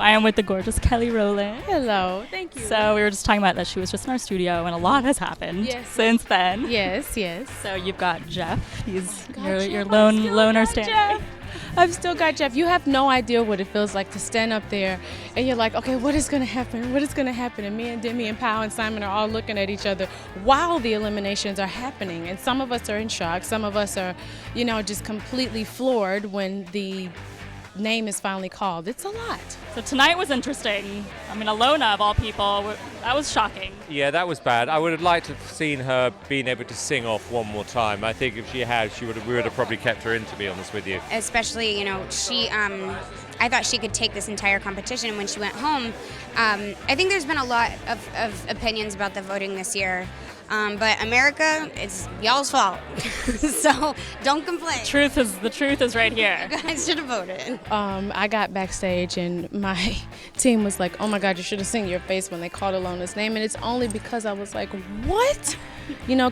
I am with the gorgeous Kelly Rowland. Hello, thank you. So we were just talking about that she was just in our studio and a lot has happened since then. Yes, yes. So you've got Jeff. He's your loner standing. I've still got Jeff. You have no idea what it feels like to stand up there and you're like, okay, what is going to happen? What is going to happen? And me and Demi and Powell and Simon are all looking at each other while the eliminations are happening. And some of us are in shock. Some of us are, just completely floored when the name is finally called. It's a lot. So tonight was interesting. I mean, Ellona, of all people, that was shocking. Yeah, that was bad. I would have liked to have seen her being able to sing off one more time. I think if she had, we would have probably kept her in, to be honest with you. Especially, she, I thought she could take this entire competition when she went home. I think there's been a lot of opinions about the voting this year. But America, it's y'all's fault. So don't complain. The truth is right here. You guys should have voted. I got backstage and my team was like, oh my God, you should have seen your face when they called Ellona's name. And it's only because I was like, what?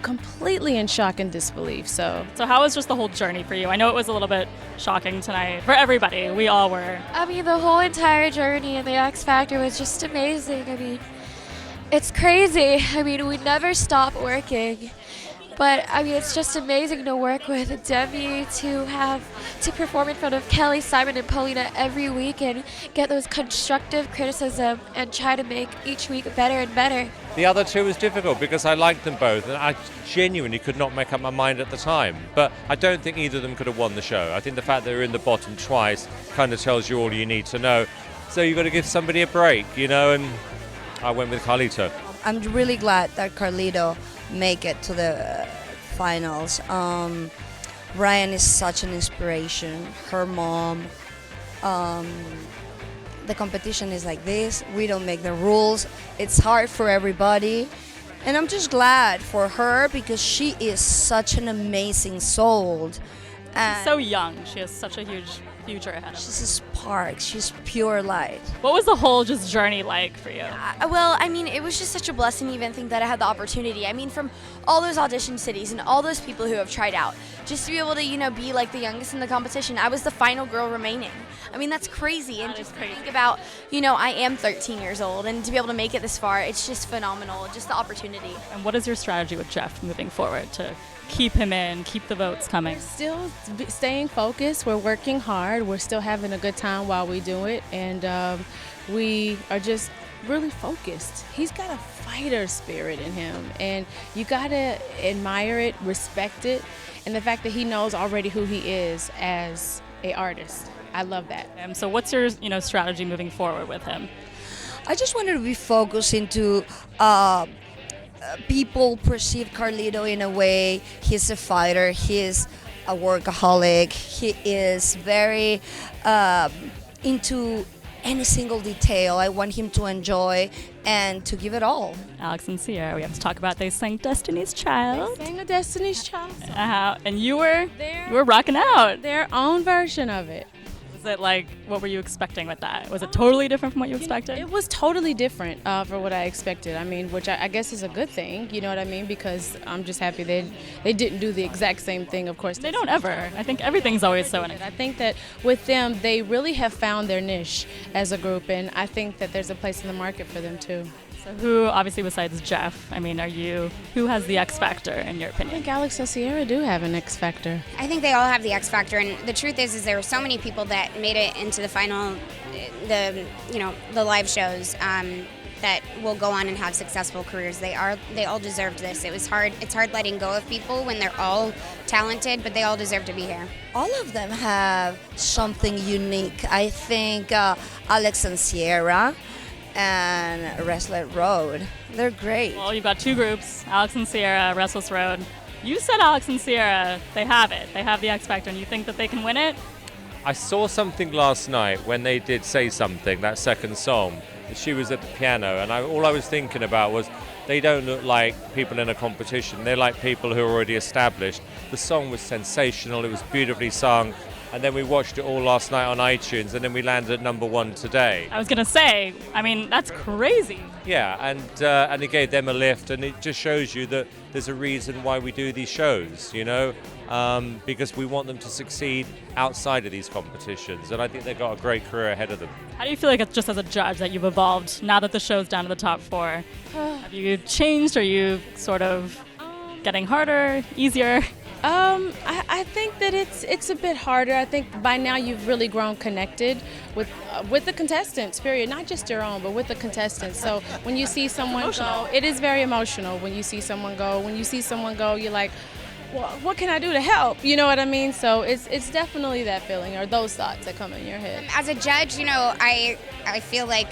Completely in shock and disbelief. So how was just the whole journey for you? I know it was a little bit shocking tonight. For everybody, we all were. I mean, the whole entire journey and the X Factor was just amazing. I mean, it's crazy. I mean, we never stop working. But, I mean, it's just amazing to work with Demi, to perform in front of Kelly, Simon, and Paulina every week and get those constructive criticism and try to make each week better and better. The other two was difficult because I liked them both and I genuinely could not make up my mind at the time. But I don't think either of them could have won the show. I think the fact that they're in the bottom twice kind of tells you all you need to know. So you've got to give somebody a break, and I went with Carlito. I'm really glad that Carlito make it to the finals. Ryan is such an inspiration. Her mom. The competition is like this. We don't make the rules. It's hard for everybody. And I'm just glad for her because she is such an amazing soul. She's so young. She has such a huge future ahead of her. She's a spark. She's pure light. What was the whole just journey like for you? Well, I mean, it was just such a blessing to even think that I had the opportunity. I mean, from all those audition cities and all those people who have tried out, just to be able to, be like the youngest in the competition. I was the final girl remaining. I mean, that's crazy. And just think about, I am 13 years old, and to be able to make it this far, it's just phenomenal, just the opportunity. And what is your strategy with Jeff moving forward to keep him in, keep the votes coming? We're still staying focused. We're working hard. We're still having a good time while we do it. And we are just really focused. He's got a fighter spirit in him. And you got to admire it, respect it, and the fact that he knows already who he is as an artist. I love that. So what's your strategy moving forward with him? I just wanted to be focused into people perceive Carlito in a way. He's a fighter. He's a workaholic. He is very into any single detail. I want him to enjoy and to give it all. Alex and Sierra, we have to talk about they sang Destiny's Child. They sang a Destiny's Child song. And you were rocking out. Their own version of it. Was it like, what were you expecting with that? Was it totally different from what you expected? It was totally different for what I expected. I mean, which I guess is a good thing, you know what I mean? Because I'm just happy they didn't do the exact same thing, of course. They don't ever. I think everything's always so unexpected. I think that with them, they really have found their niche as a group, and I think that there's a place in the market for them too. So who, obviously besides Jeff, I mean, who has the X Factor in your I opinion? think Alex and Sierra do have an X Factor. I think they all have the X Factor, and the truth is there were so many people that made it into the final, the live shows that will go on and have successful careers. They all deserved this. It's hard letting go of people when they're all talented, but they all deserve to be here. All of them have something unique. I think Alex and Sierra and Restless Road, they're great. Well, you've got two groups, Alex and Sierra, Restless Road. You said Alex and Sierra, they have it. They have the X Factor, and you think that they can win it? I saw something last night when they did Say Something, that second song. She was at the piano, and all I was thinking about was they don't look like people in a competition. They're like people who are already established. The song was sensational. It was beautifully sung. and then we watched it all last night on iTunes, and then we landed at number 1 today. I was gonna say, I mean, that's crazy. Yeah, and it gave them a lift, and it just shows you that there's a reason why we do these shows, you know, because we want them to succeed outside of these competitions, and I think they've got a great career ahead of them. How do you feel like, just as a judge, that you've evolved now that the show's down to the top 4? Have you changed? Are you sort of getting harder, easier? I think that it's a bit harder. I think by now you've really grown connected with the contestants, period. Not just your own, but with the contestants. So when you see someone go, it is very emotional when you see someone go. When you see someone go, you're like, well, what can I do to help? You know what I mean? So it's definitely that feeling or those thoughts that come in your head. As a judge, you know, I feel like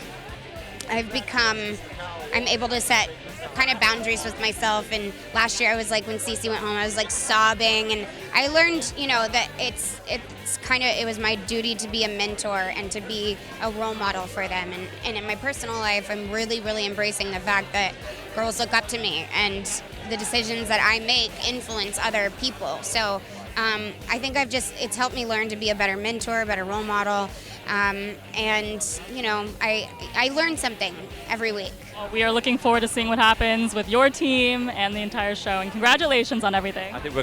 I'm able to set kind of boundaries with myself, and last year I was like, when Cece went home, I was like sobbing, and I learned, you know, that it was my duty to be a mentor and to be a role model for them, and in my personal life, I'm really, really embracing the fact that girls look up to me, and the decisions that I make influence other people. So I think it's helped me learn to be a better mentor, a better role model, and you know, I learn something every week. Well, we are looking forward to seeing what happens with your team and the entire show, and congratulations on everything. I think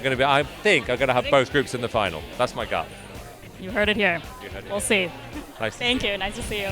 I'm going to have both groups in the final. That's my gut. You heard it here. We'll see. Nice. Thank you. Nice to see you.